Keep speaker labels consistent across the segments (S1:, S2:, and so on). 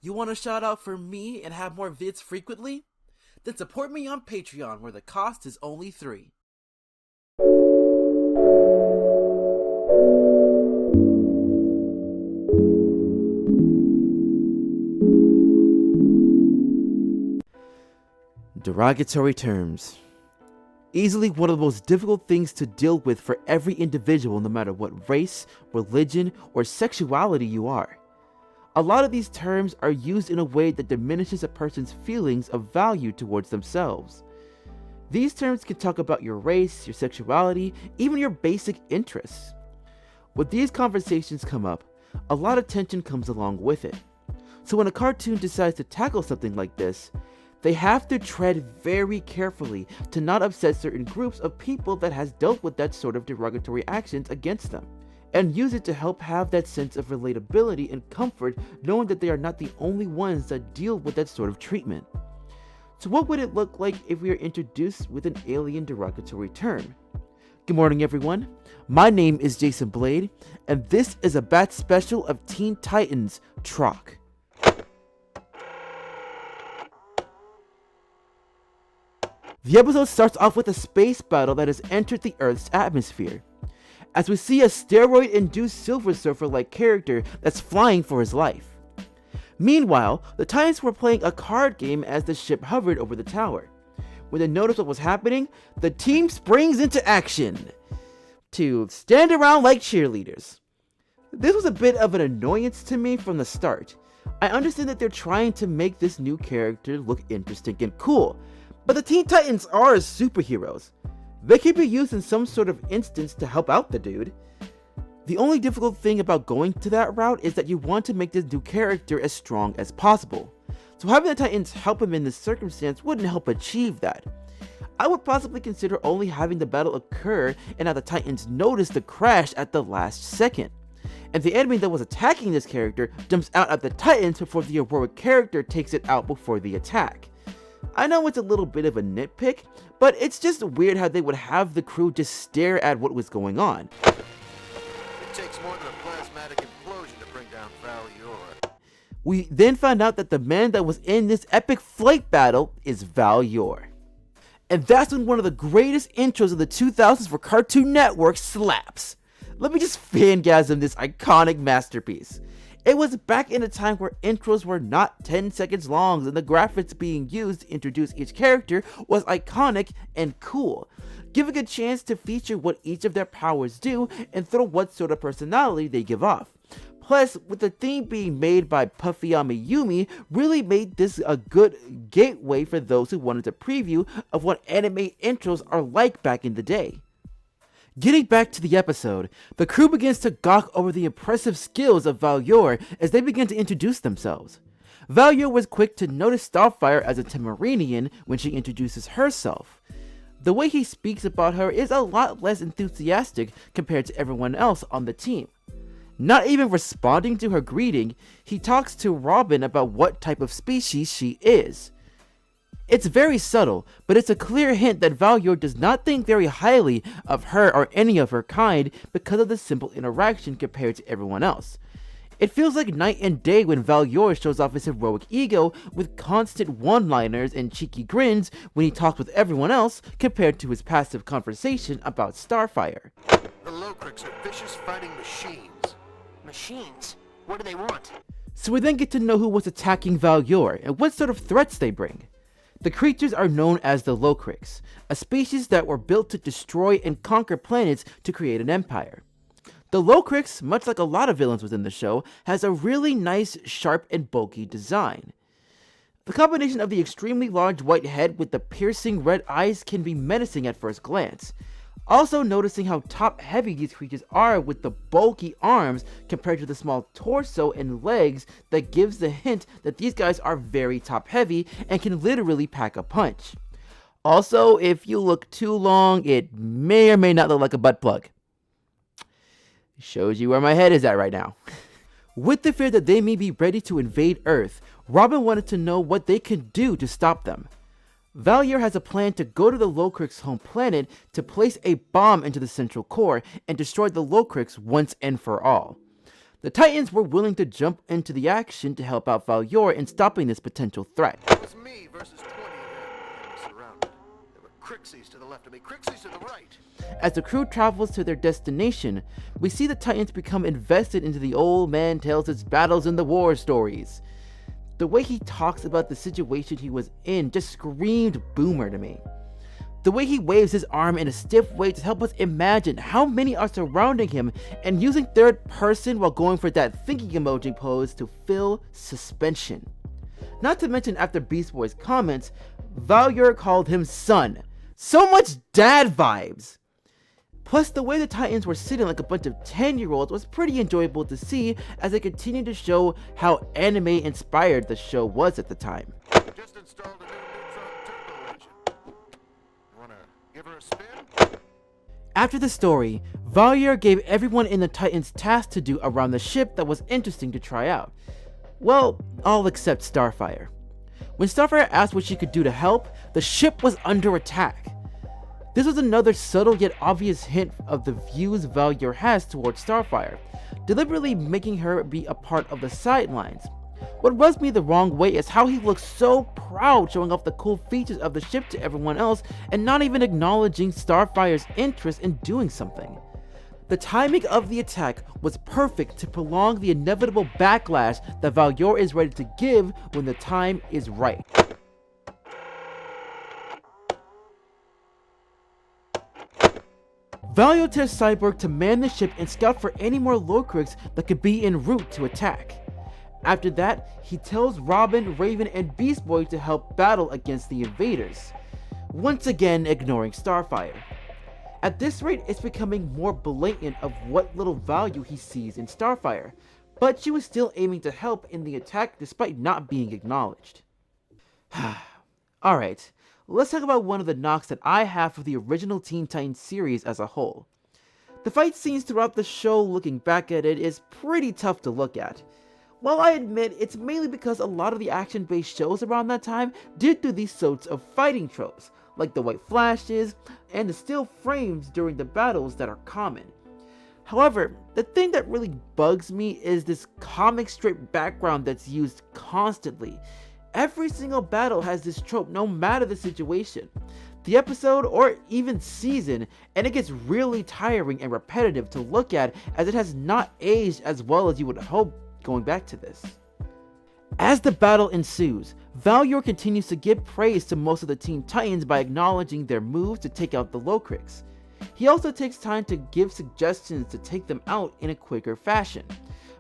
S1: You want a shout out for me and have more vids frequently? Then support me on Patreon, where the cost is only $3. Derogatory terms. Easily one of the most difficult things to deal with for every individual, no matter what race, religion, or sexuality you are. A lot of these terms are used in a way that diminishes a person's feelings of value towards themselves. These terms can talk about your race, your sexuality, even your basic interests. When these conversations come up, a lot of tension comes along with it. So when a cartoon decides to tackle something like this, they have to tread very carefully to not upset certain groups of people that has dealt with that sort of derogatory actions against them, and use it to help have that sense of relatability and comfort, knowing that they are not the only ones that deal with that sort of treatment. So what would it look like if we are introduced with an alien derogatory term? Good morning, everyone. My name is Jason Blade, and this is a Bat special of Teen Titans Troc. The episode starts off with a space battle that has entered the Earth's atmosphere, as we see a steroid-induced Silver Surfer-like character that's flying for his life. Meanwhile, the Titans were playing a card game as the ship hovered over the tower. When they noticed what was happening, the team springs into action to stand around like cheerleaders. This was a bit of an annoyance to me from the start. I understand that they're trying to make this new character look interesting and cool, but the Teen Titans are superheroes. They can be used in some sort of instance to help out the dude. The only difficult thing about going to that route is that you want to make this new character as strong as possible. So having the Titans help him in this circumstance wouldn't help achieve that. I would possibly consider only having the battle occur and have the Titans notice the crash at the last second, and the enemy that was attacking this character jumps out at the Titans before the heroic character takes it out before the attack. I know it's a little bit of a nitpick, but it's just weird how they would have the crew just stare at what was going on.
S2: It takes more than a plasmatic implosion to bring down Valor.
S1: We then find out that the man that was in this epic flight battle is Valor. And that's when one of the greatest intros of the 2000s for Cartoon Network slaps. Let me just fangasm this iconic masterpiece. It was back in a time where intros were not 10 seconds long, and the graphics being used to introduce each character was iconic and cool, giving a chance to feature what each of their powers do and throw what sort of personality they give off. Plus, with the theme being made by Puffy Yumi, really made this a good gateway for those who wanted a preview of what anime intros are like back in the day. Getting back to the episode, the crew begins to gawk over the impressive skills of Valor as they begin to introduce themselves. Valor was quick to notice Starfire as a Tameranian when she introduces herself. The way he speaks about her is a lot less enthusiastic compared to everyone else on the team. Not even responding to her greeting, he talks to Robin about what type of species she is. It's very subtle, but it's a clear hint that Valor does not think very highly of her or any of her kind because of the simple interaction compared to everyone else. It feels like night and day when Valor shows off his heroic ego with constant one-liners and cheeky grins when he talks with everyone else compared to his passive conversation about Starfire.
S2: The Locrics are vicious fighting machines.
S3: Machines? What do they want?
S1: So we then get to know who was attacking Valor and what sort of threats they bring. The creatures are known as the Locrics, a species that were built to destroy and conquer planets to create an empire. The Locrics, much like a lot of villains within the show, has a really nice, sharp, and bulky design. The combination of the extremely large white head with the piercing red eyes can be menacing at first glance. Also noticing how top-heavy these creatures are with the bulky arms compared to the small torso and legs that gives the hint that these guys are very top-heavy and can literally pack a punch. Also, if you look too long, it may or may not look like a butt plug. Shows you where my head is at right now. With the fear that they may be ready to invade Earth, Robin wanted to know what they could do to stop them. Valor has a plan to go to the Locrics' home planet to place a bomb into the central core and destroy the Locrics once and for all. The Titans were willing to jump into the action to help out Valor in stopping this potential threat.
S2: It was me versus 20 of them. They had me surrounded. There were Crixies to the left of me, Crixies to the right.
S1: As the crew travels to their destination, we see the Titans become invested into the old man tells his battles in the war stories. The way he talks about the situation he was in just screamed boomer to me. The way he waves his arm in a stiff way to help us imagine how many are surrounding him, and using third person while going for that thinking emoji pose to fill suspension. Not to mention, after Beast Boy's comments, Valor called him son. So much dad vibes! Plus, the way the Titans were sitting like a bunch of 10-year-olds was pretty enjoyable to see, as they continued to show how anime inspired the show was at the time.
S2: Just installed a new neutron turbo engine. You wanna give her a spin?
S1: After the story, Valor gave everyone in the Titans tasks to do around the ship that was interesting to try out. Well, all except Starfire. When Starfire asked what she could do to help, the ship was under attack. This was another subtle yet obvious hint of the views Valor has towards Starfire, deliberately making her be a part of the sidelines. What rubs me the wrong way is how he looks so proud, showing off the cool features of the ship to everyone else and not even acknowledging Starfire's interest in doing something. The timing of the attack was perfect to prolong the inevitable backlash that Valor is ready to give when the time is right. Valor tells Cyborg to man the ship and scout for any more Locrics that could be en route to attack. After that, he tells Robin, Raven, and Beast Boy to help battle against the invaders, once again ignoring Starfire. At this rate, it's becoming more blatant of what little value he sees in Starfire, but she was still aiming to help in the attack despite not being acknowledged. Alright, let's talk about one of the knocks that I have for the original Teen Titans series as a whole. The fight scenes throughout the show, looking back at it, is pretty tough to look at. While I admit it's mainly because a lot of the action-based shows around that time did do these sorts of fighting tropes, like the white flashes and the still frames during the battles that are common. However, the thing that really bugs me is this comic strip background that's used constantly. Every single battle has this trope, no matter the situation, the episode, or even season, and it gets really tiring and repetitive to look at, as it has not aged as well as you would hope going back to this. As the battle ensues, Valor continues to give praise to most of the Teen Titans by acknowledging their moves to take out the Locrics. He also takes time to give suggestions to take them out in a quicker fashion.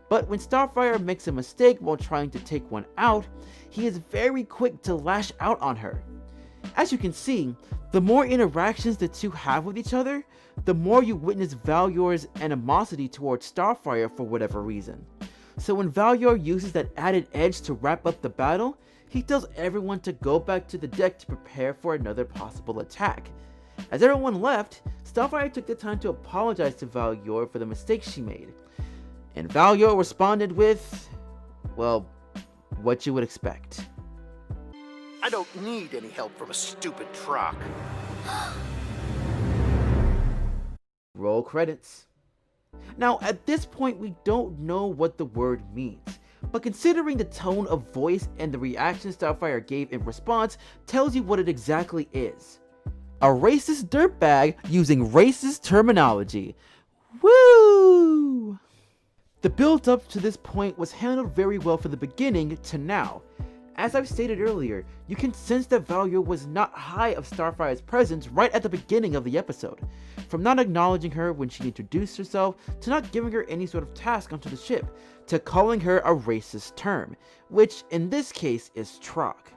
S1: But when Starfire makes a mistake while trying to take one out, he is very quick to lash out on her. As you can see, the more interactions the two have with each other, the more you witness Valor's animosity towards Starfire for whatever reason. So when Valor uses that added edge to wrap up the battle, he tells everyone to go back to the deck to prepare for another possible attack. As everyone left, Starfire took the time to apologize to Valor for the mistake she made. And Valor responded with, well, what you would expect.
S2: I don't need any help from a stupid truck.
S1: Roll credits. Now, at this point, we don't know what the word means, but considering the tone of voice and the reaction Starfire gave in response tells you what it exactly is. A racist dirtbag using racist terminology. Woo! The build up to this point was handled very well from the beginning to now. As I've stated earlier, you can sense that Valor was not high of Starfire's presence right at the beginning of the episode. From not acknowledging her when she introduced herself, to not giving her any sort of task onto the ship, to calling her a racist term, which in this case is Troc.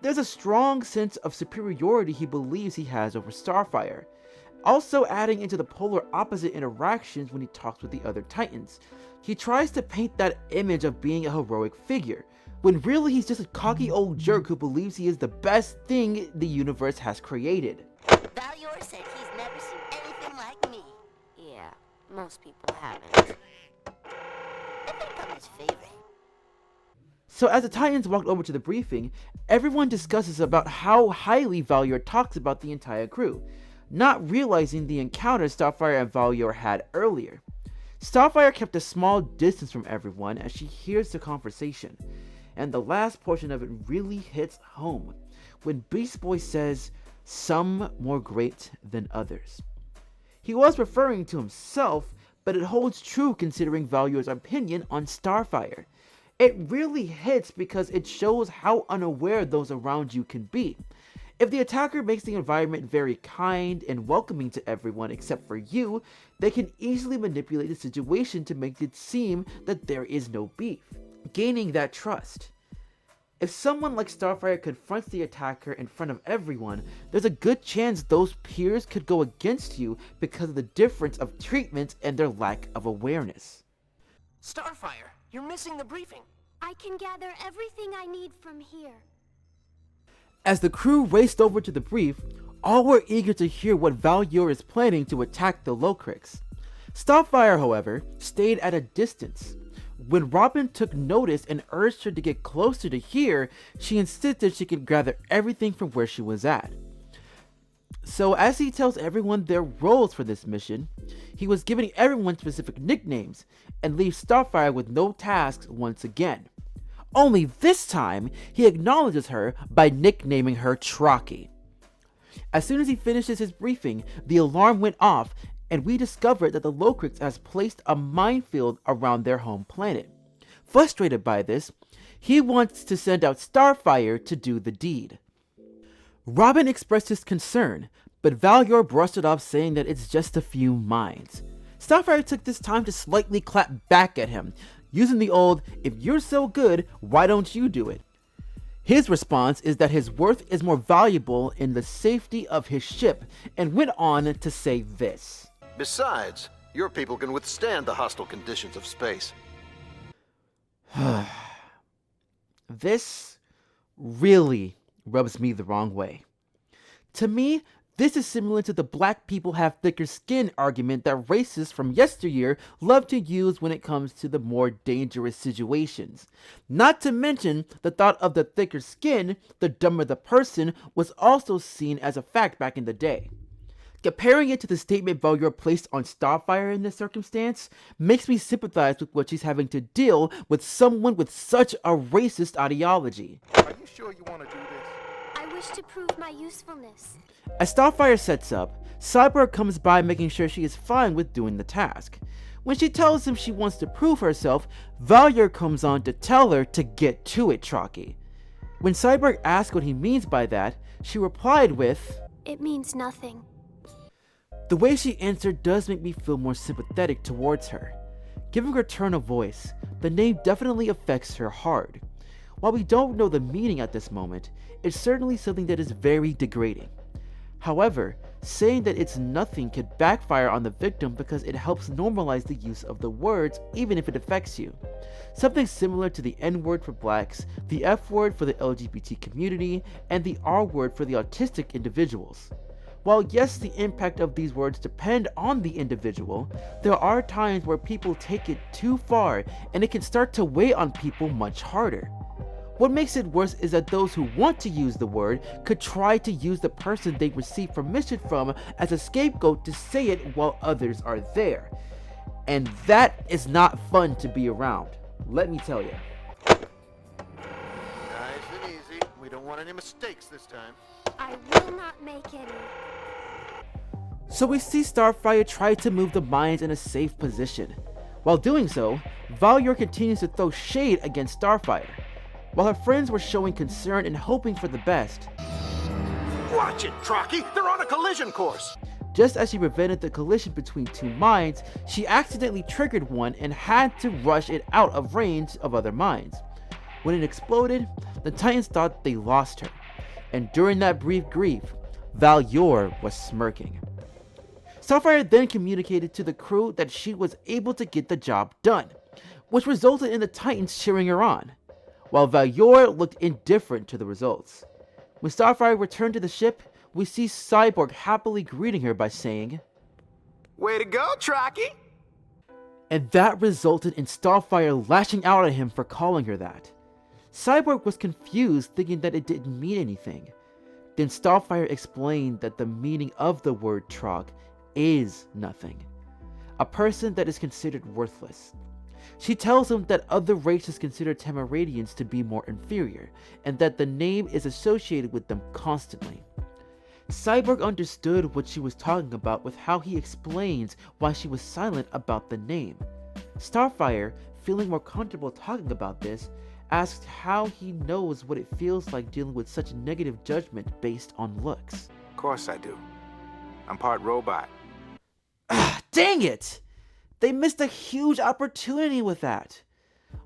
S1: There's a strong sense of superiority he believes he has over Starfire, also adding into the polar opposite interactions when he talks with the other Titans. He tries to paint that image of being a heroic figure, when really he's just a cocky old jerk who believes he is the best thing the universe has created.
S4: Valor said he's never seen anything like me. Yeah, most people haven't. I think I'm his favorite.
S1: So as the Titans walked over to the briefing, everyone discusses about how highly Valor talks about the entire crew, not realizing the encounter Starfire and Valor had earlier. Starfire kept a small distance from everyone as she hears the conversation, and the last portion of it really hits home when Beast Boy says, "Some more great than others." He was referring to himself, but it holds true considering Valor's opinion on Starfire. It really hits because it shows how unaware those around you can be. If the attacker makes the environment very kind and welcoming to everyone except for you, they can easily manipulate the situation to make it seem that there is no beef, gaining that trust. If someone like Starfire confronts the attacker in front of everyone, there's a good chance those peers could go against you because of the difference of treatment and their lack of awareness.
S3: Starfire, you're missing the briefing.
S5: I can gather everything I need from here.
S1: As the crew raced over to the brief, all were eager to hear what Valor is planning to attack the Locrics. Starfire, however, stayed at a distance. When Robin took notice and urged her to get closer to hear, she insisted she could gather everything from where she was at. So as he tells everyone their roles for this mission, he was giving everyone specific nicknames and leaves Starfire with no tasks once again. Only this time, he acknowledges her by nicknaming her Trocky. As soon as he finishes his briefing, the alarm went off and we discovered that the Locrics has placed a minefield around their home planet. Frustrated by this, he wants to send out Starfire to do the deed. Robin expressed his concern, but Valor brushed it off saying that it's just a few mines. Starfire took this time to slightly clap back at him, using the old, "If you're so good, why don't you do it?" His response is that his worth is more valuable in the safety of his ship, and went on to say this.
S6: Besides, your people can withstand the hostile conditions of space.
S1: This really rubs me the wrong way. To me, this is similar to the black people have thicker skin argument that racists from yesteryear love to use when it comes to the more dangerous situations. Not to mention, the thought of the thicker skin, the dumber the person, was also seen as a fact back in the day. Comparing it to the statement Valor placed on Starfire in this circumstance makes me sympathize with what she's having to deal with someone with such a racist ideology.
S2: Are you sure you want to do this?
S5: I wish to prove my usefulness.
S1: As Starfire sets up, Cyborg comes by making sure she is fine with doing the task. When she tells him she wants to prove herself, Valor comes on to tell her to get to it, Trocky. When Cyborg asks what he means by that, she replied with,
S5: It means nothing.
S1: The way she answered does make me feel more sympathetic towards her. Given her tone of voice, the name definitely affects her hard. While we don't know the meaning at this moment, it's certainly something that is very degrading. However, saying that it's nothing could backfire on the victim because it helps normalize the use of the words even if it affects you. Something similar to the N-word for blacks, the F-word for the LGBT community, and the R-word for the autistic individuals. While yes, the impact of these words depend on the individual, there are times where people take it too far and it can start to weigh on people much harder. What makes it worse is that those who want to use the word could try to use the person they receive permission from as a scapegoat to say it while others are there. And that is not fun to be around, let me tell you.
S2: Nice and easy. We don't want any mistakes this time.
S5: I will not make any.
S1: So we see Starfire try to move the mines in a safe position. While doing so, Valor continues to throw shade against Starfire. While her friends were showing concern and hoping for the best,
S6: Watch it, Trocky! They're on a collision course!
S1: just as she prevented the collision between two mines, she accidentally triggered one and had to rush it out of range of other mines. When it exploded, the Titans thought they lost her, and during that brief grief, Valor was smirking. Starfire then communicated to the crew that she was able to get the job done, which resulted in the Titans cheering her on, while Valor looked indifferent to the results. When Starfire returned to the ship, we see Cyborg happily greeting her by saying,
S6: Way to go, Trocky!
S1: and that resulted in Starfire lashing out at him for calling her that. Cyborg was confused, thinking that it didn't mean anything. Then Starfire explained that the meaning of the word Trog is nothing. a person that is considered worthless. She tells him that other races consider Tameranians to be more inferior, and that the name is associated with them constantly. Cyborg understood what she was talking about with how he explains why she was silent about the name. Starfire, feeling more comfortable talking about this, asked how he knows what it feels like dealing with such negative judgment based on looks.
S7: Of course I do. I'm part robot.
S1: Dang it! They missed a huge opportunity with that.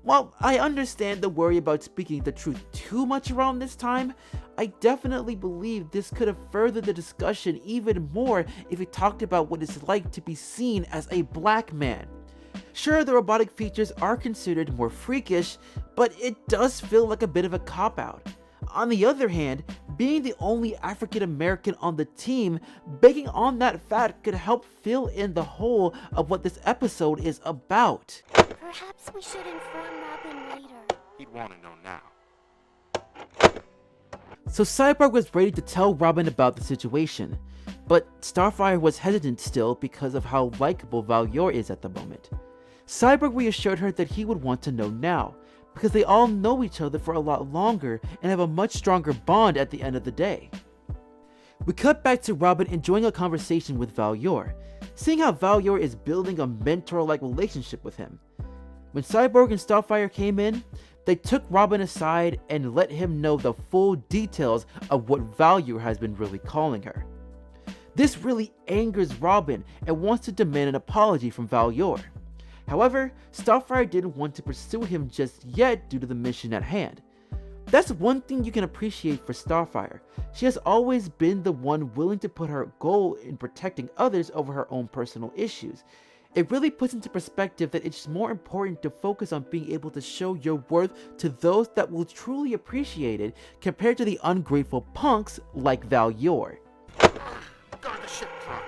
S1: While I understand the worry about speaking the truth too much around this time, I definitely believe this could have furthered the discussion even more if it talked about what it's like to be seen as a black man. Sure, the robotic features are considered more freakish, but it does feel like a bit of a cop-out. On the other hand, being the only African American on the team, baking on that fact could help fill in the hole of what this episode is about.
S5: Perhaps we should inform Robin later.
S7: He'd want to know now.
S1: So Cyborg was ready to tell Robin about the situation, but Starfire was hesitant still because of how likable Valor is at the moment. Cyborg reassured her that he would want to know now, because they all know each other for a lot longer and have a much stronger bond at the end of the day. We cut back to Robin enjoying a conversation with Valor, seeing how Valor is building a mentor-like relationship with him. When Cyborg and Starfire came in, they took Robin aside and let him know the full details of what Valor has been really calling her. This really angers Robin and wants to demand an apology from Valor. However, Starfire didn't want to pursue him just yet due to the mission at hand. That's one thing you can appreciate for Starfire. She has always been the one willing to put her goal in protecting others over her own personal issues. It really puts into perspective that it's more important to focus on being able to show your worth to those that will truly appreciate it compared to the ungrateful punks like Valor.
S2: Guard the ship truck.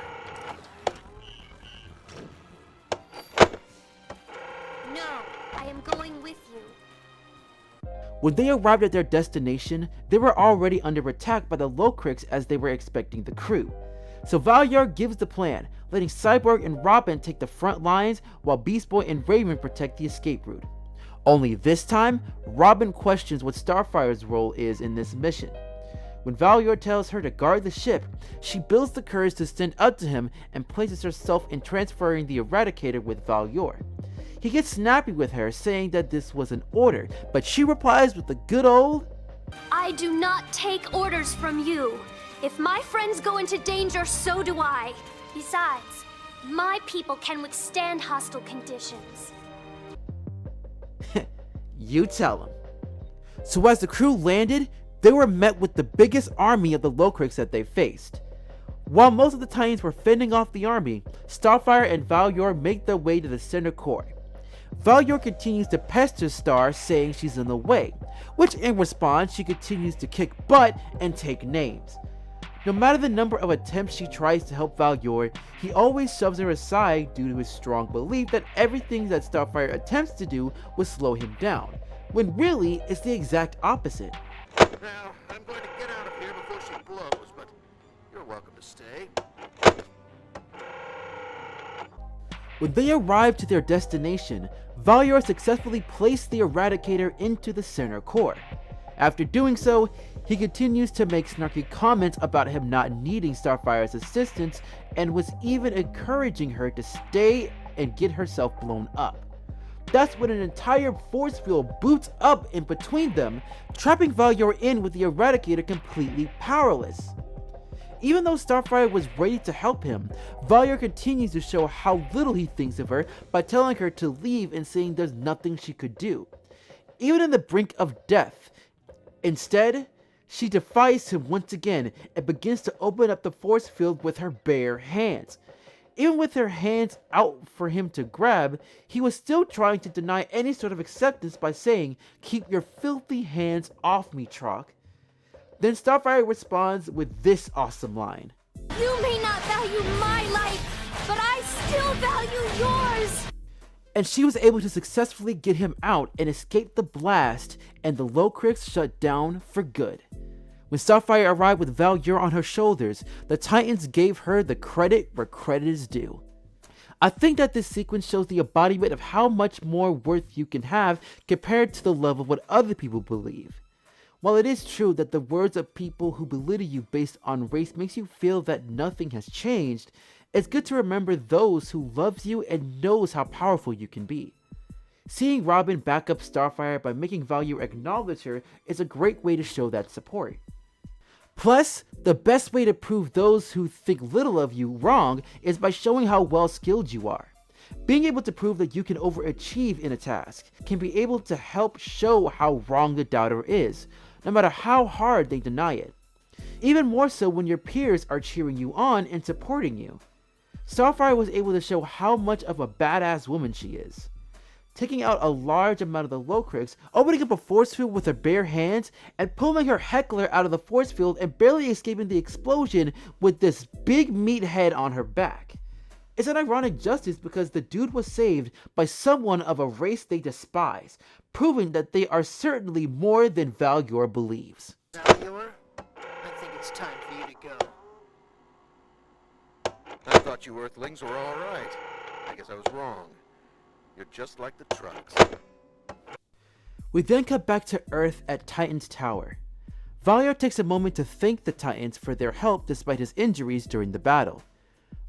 S5: No, I am going with you.
S1: When they arrived at their destination, they were already under attack by the Locrics as they were expecting the crew. So Valor gives the plan, letting Cyborg and Robin take the front lines while Beast Boy and Raven protect the escape route. Only this time, Robin questions what Starfire's role is in this mission. When Valor tells her to guard the ship, she builds the courage to stand up to him and places herself in transferring the Eradicator with Valor. He gets snappy with her, saying that this was an order, but she replies with the good old,
S5: I do not take orders from you. If my friends go into danger, so do I. Besides, my people can withstand hostile conditions.
S1: You tell him. So as the crew landed, they were met with the biggest army of the Locrics that they faced. While most of the Titans were fending off the army, Starfire and Valor make their way to the center core. Valor continues to pester Star, saying she's in the way, which in response she continues to kick butt and take names. No matter the number of attempts she tries to help Valor, he always shoves her aside due to his strong belief that everything that Starfire attempts to do will slow him down, when really it's the exact opposite.
S2: Now, I'm going to get out of here before she blows, but you're welcome to stay.
S1: When they arrive to their destination, Valor successfully placed the Eradicator into the center core. After doing so, he continues to make snarky comments about him not needing Starfire's assistance and was even encouraging her to stay and get herself blown up. That's when an entire force field boots up in between them, trapping Valor in with the Eradicator completely powerless. Even though Starfire was ready to help him, Valor continues to show how little he thinks of her by telling her to leave and saying there's nothing she could do. Even in the brink of death, instead, she defies him once again and begins to open up the force field with her bare hands. Even with her hands out for him to grab, he was still trying to deny any sort of acceptance by saying, "Keep your filthy hands off me, Troc." Then Starfire responds with this awesome line.
S5: You may not value my life, but I still value yours.
S1: And she was able to successfully get him out and escape the blast, and the Locrics shut down for good. When Starfire arrived with Valor on her shoulders, the Titans gave her the credit where credit is due. I think that this sequence shows the embodiment of how much more worth you can have compared to the level of what other people believe. While it is true that the words of people who belittle you based on race makes you feel that nothing has changed, it's good to remember those who loves you and knows how powerful you can be. Seeing Robin back up Starfire by making Valor acknowledge her is a great way to show that support. Plus, the best way to prove those who think little of you wrong is by showing how well skilled you are. Being able to prove that you can overachieve in a task can be able to help show how wrong the doubter is, no matter how hard they deny it. Even more so when your peers are cheering you on and supporting you. Starfire was able to show how much of a badass woman she is. Taking out a large amount of the Locrics, opening up a force field with her bare hands, and pulling her heckler out of the force field and barely escaping the explosion with this big meathead on her back. It's an ironic justice because the dude was saved by someone of a race they despise, proving that they are certainly more than Valor believes.
S3: Valor, I think it's time for you to go.
S2: I thought you Earthlings were all right. I guess I was wrong. You're just like the trucks.
S1: We then cut back to Earth at Titan's tower. Valor takes a moment to thank the Titans for their help despite his injuries during the battle.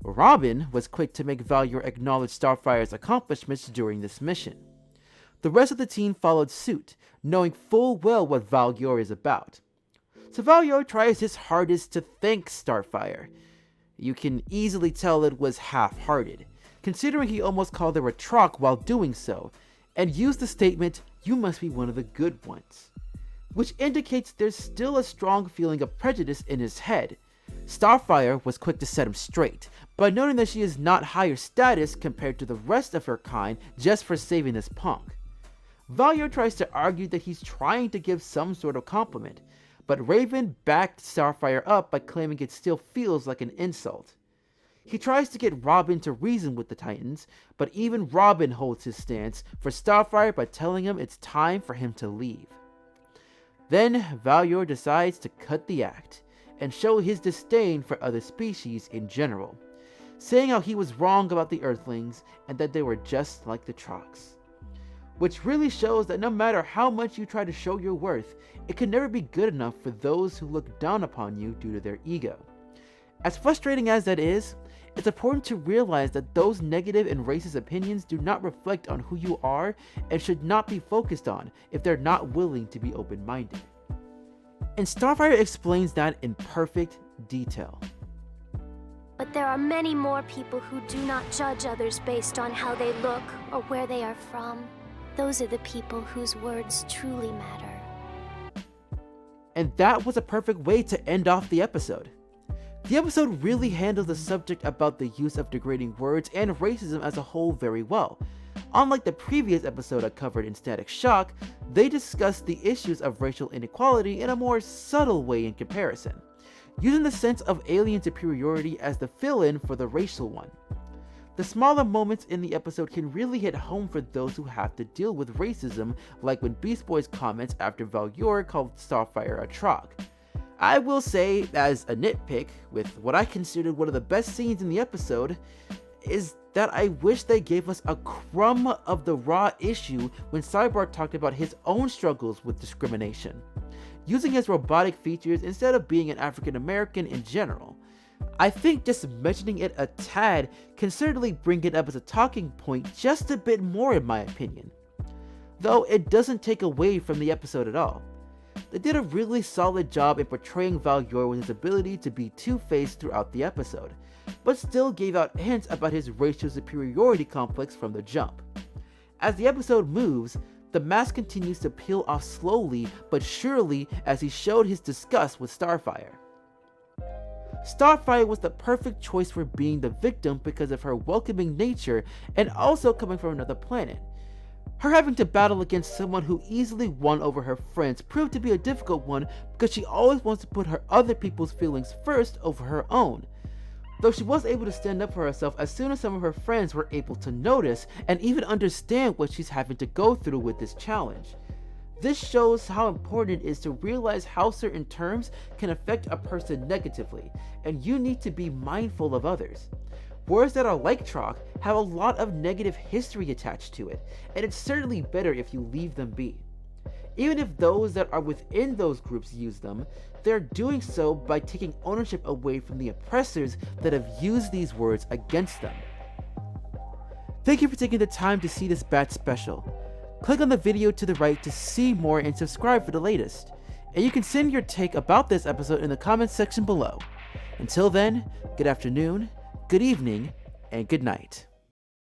S1: Robin was quick to make Valor acknowledge Starfire's accomplishments during this mission. The rest of the team followed suit, knowing full well what Valor is about. So Valor tries his hardest to thank Starfire. You can easily tell it was half-hearted, considering he almost called her a truck while doing so, and used the statement, "You must be one of the good ones," which indicates there's still a strong feeling of prejudice in his head. Starfire was quick to set him straight, by noting that she is not higher status compared to the rest of her kind just for saving this punk. Valor tries to argue that he's trying to give some sort of compliment, but Raven backed Starfire up by claiming it still feels like an insult. He tries to get Robin to reason with the Titans, but even Robin holds his stance for Starfire by telling him it's time for him to leave. Then Valor decides to cut the act and show his disdain for other species in general, saying how he was wrong about the Earthlings and that they were just like the trucks. Which really shows that no matter how much you try to show your worth, it can never be good enough for those who look down upon you due to their ego. As frustrating as that is, it's important to realize that those negative and racist opinions do not reflect on who you are and should not be focused on if they're not willing to be open-minded. And Starfire explains that in perfect detail.
S5: But there are many more people who do not judge others based on how they look or where they are from. Those are the people whose words truly matter.
S1: And that was a perfect way to end off the episode. The episode really handles the subject about the use of degrading words and racism as a whole very well. Unlike the previous episode I covered in Static Shock, they discussed the issues of racial inequality in a more subtle way in comparison, using the sense of alien superiority as the fill-in for the racial one. The smaller moments in the episode can really hit home for those who have to deal with racism, like when Beast Boy's comments after Valor called Starfire a truck. I will say, as a nitpick, with what I considered one of the best scenes in the episode, is that I wish they gave us a crumb of the raw issue when Cyborg talked about his own struggles with discrimination, using his robotic features instead of being an African American in general. I think just mentioning it a tad can certainly bring it up as a talking point just a bit more in my opinion, though it doesn't take away from the episode at all. They did a really solid job in portraying Valor with his ability to be two-faced throughout the episode, but still gave out hints about his racial superiority complex from the jump. As the episode moves, the mask continues to peel off slowly but surely as he showed his disgust with Starfire. Starfire was the perfect choice for being the victim because of her welcoming nature and also coming from another planet. Her having to battle against someone who easily won over her friends proved to be a difficult one because she always wants to put her other people's feelings first over her own. Though she was able to stand up for herself as soon as some of her friends were able to notice and even understand what she's having to go through with this challenge. This shows how important it is to realize how certain terms can affect a person negatively, and you need to be mindful of others. Words that are like Troc have a lot of negative history attached to it, and it's certainly better if you leave them be. Even if those that are within those groups use them, they're doing so by taking ownership away from the oppressors that have used these words against them. Thank you for taking the time to see this batch special. Click on the video to the right to see more and subscribe for the latest. And you can send your take about this episode in the comments section below. Until then, good afternoon, good evening, and good night.